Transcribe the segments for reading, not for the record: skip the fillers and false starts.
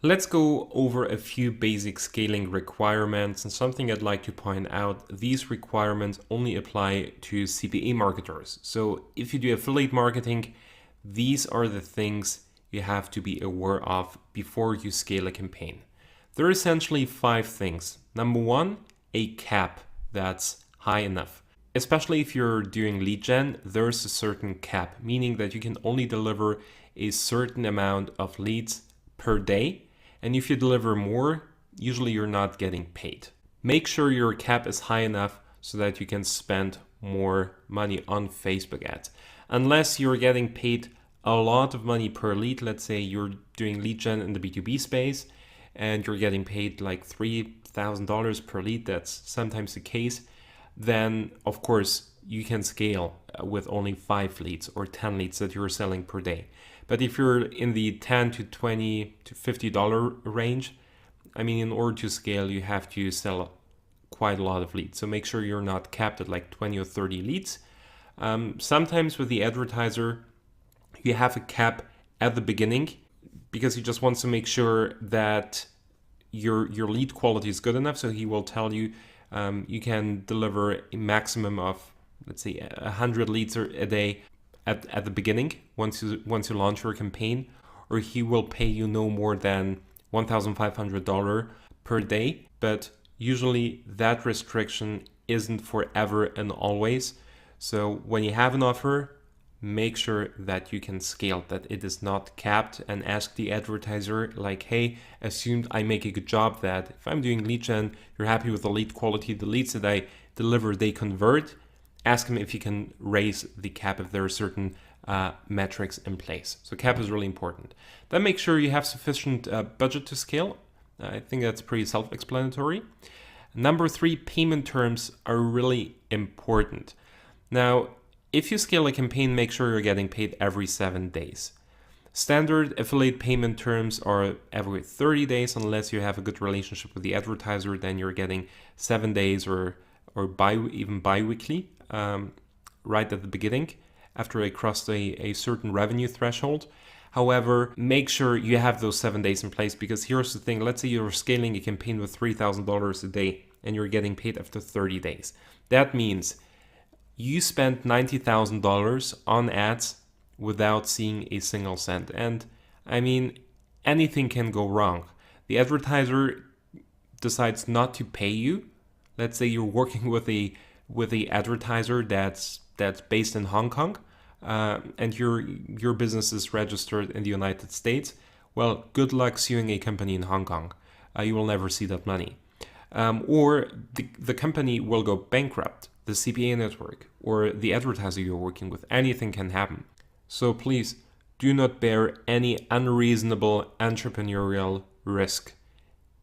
Let's go over a few basic scaling requirements, and something I'd like to point out, these requirements only apply to CPA marketers. So if you do affiliate marketing, these are the things you have to be aware of before you scale a campaign. There are essentially 5 things. Number 1, a cap that's high enough. Especially if you're doing lead gen, there's a certain cap, meaning that you can only deliver a certain amount of leads per day. And if you deliver more, usually you're not getting paid. Make sure your cap is high enough so that you can spend more money on Facebook ads. Unless you're getting paid a lot of money per lead, let's say you're doing lead gen in the B2B space and you're getting paid like $3,000 per lead, that's sometimes the case, then of course you can scale with only 5 leads or 10 leads that you're selling per day. But if you're in the $10 to $20 to $50 range, I mean, in order to scale, you have to sell quite a lot of leads. So make sure you're not capped at like 20 or 30 leads. Sometimes with the advertiser, you have a cap at the beginning because he just wants to make sure that your lead quality is good enough. So he will tell you you can deliver a maximum of, let's say, 100 leads a day at the beginning once you launch your campaign, or he will pay you no more than $1,500 per day. But usually that restriction isn't forever and always. So when you have an offer, make sure that you can scale, that it is not capped, and ask the advertiser like, hey, assume I make a good job, that if I'm doing lead gen, you're happy with the lead quality, the leads that I deliver, they convert. Ask him if he can raise the cap if there are certain metrics in place. So cap is really important. Then make sure you have sufficient budget to scale. I think that's pretty self-explanatory. Number 3, payment terms are really important. Now, if you scale a campaign, make sure you're getting paid every 7 days. Standard affiliate payment terms are every 30 days, unless you have a good relationship with the advertiser, then you're getting 7 days or even bi-weekly, right at the beginning after I crossed a certain revenue threshold. However, make sure you have those 7 days in place, because here's the thing. Let's say you're scaling a campaign with $3,000 a day and you're getting paid after 30 days. That means you spent $90,000 on ads without seeing a single cent. And I mean, anything can go wrong. The advertiser decides not to pay you. Let's say you're working with a advertiser that's based in Hong Kong, and your business is registered in the United States. Well, good luck suing a company in Hong Kong. You will never see that money. Or the company will go bankrupt, the CPA network, or the advertiser you're working with. Anything can happen. So please do not bear any unreasonable entrepreneurial risk.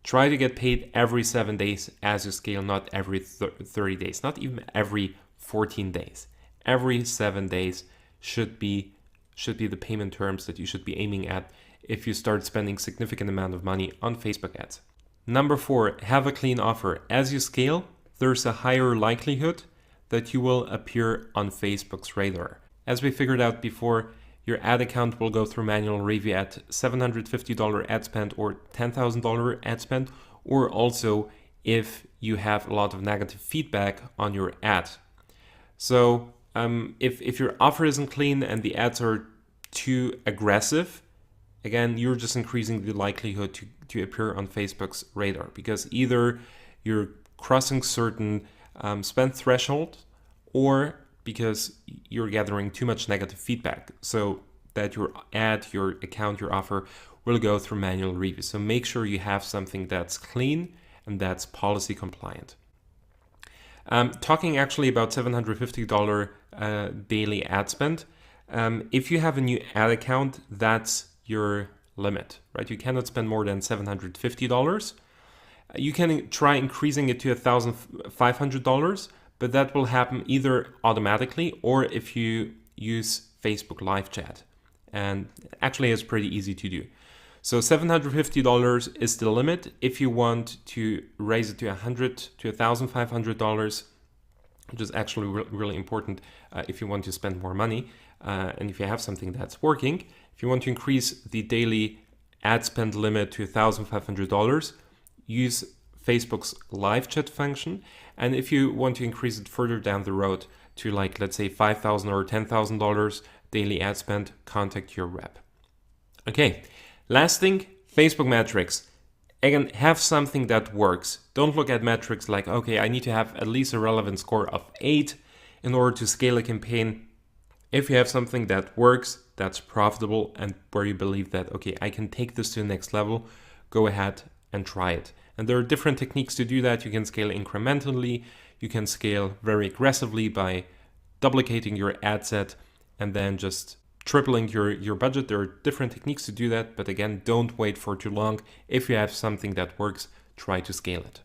Try to get paid every 7 days as you scale, not every 30 days, not even every 14 days. Every 7 days should be the payment terms that you should be aiming at if you start spending significant amount of money on Facebook ads. Number 4, have a clean offer. As you scale, there's a higher likelihood that you will appear on Facebook's radar. As we figured out before, your ad account will go through manual review at $750 ad spend or $10,000 ad spend, or also if you have a lot of negative feedback on your ad. So if your offer isn't clean and the ads are too aggressive, again, you're just increasing the likelihood to appear on Facebook's radar, because either you're crossing certain spend threshold, or because you're gathering too much negative feedback, so that your ad, your account, your offer will go through manual review. So make sure you have something that's clean and that's policy compliant. Talking actually about $750 daily ad spend, if you have a new ad account, that's your limit, right? You cannot spend more than $750. You can try increasing it to $1,500, but that will happen either automatically or if you use Facebook live chat. And actually it's pretty easy to do. So $750 is the limit. If you want to raise it to $100 to $1,500, which is actually really important if you want to spend more money, and if you have something that's working, if you want to increase the daily ad spend limit to $1,500, use Facebook's live chat function. And if you want to increase it further down the road to like, let's say $5,000 or $10,000 daily ad spend, contact your rep. Okay, last thing, Facebook metrics. Again, have something that works. Don't look at metrics like, okay, I need to have at least a relevant score of 8 in order to scale a campaign. If you have something that works, that's profitable, and where you believe that, okay, I can take this to the next level, go ahead and try it. And there are different techniques to do that. You can scale incrementally. You can scale very aggressively by duplicating your ad set and then just tripling your budget. There are different techniques to do that. But again, don't wait for too long. If you have something that works, try to scale it.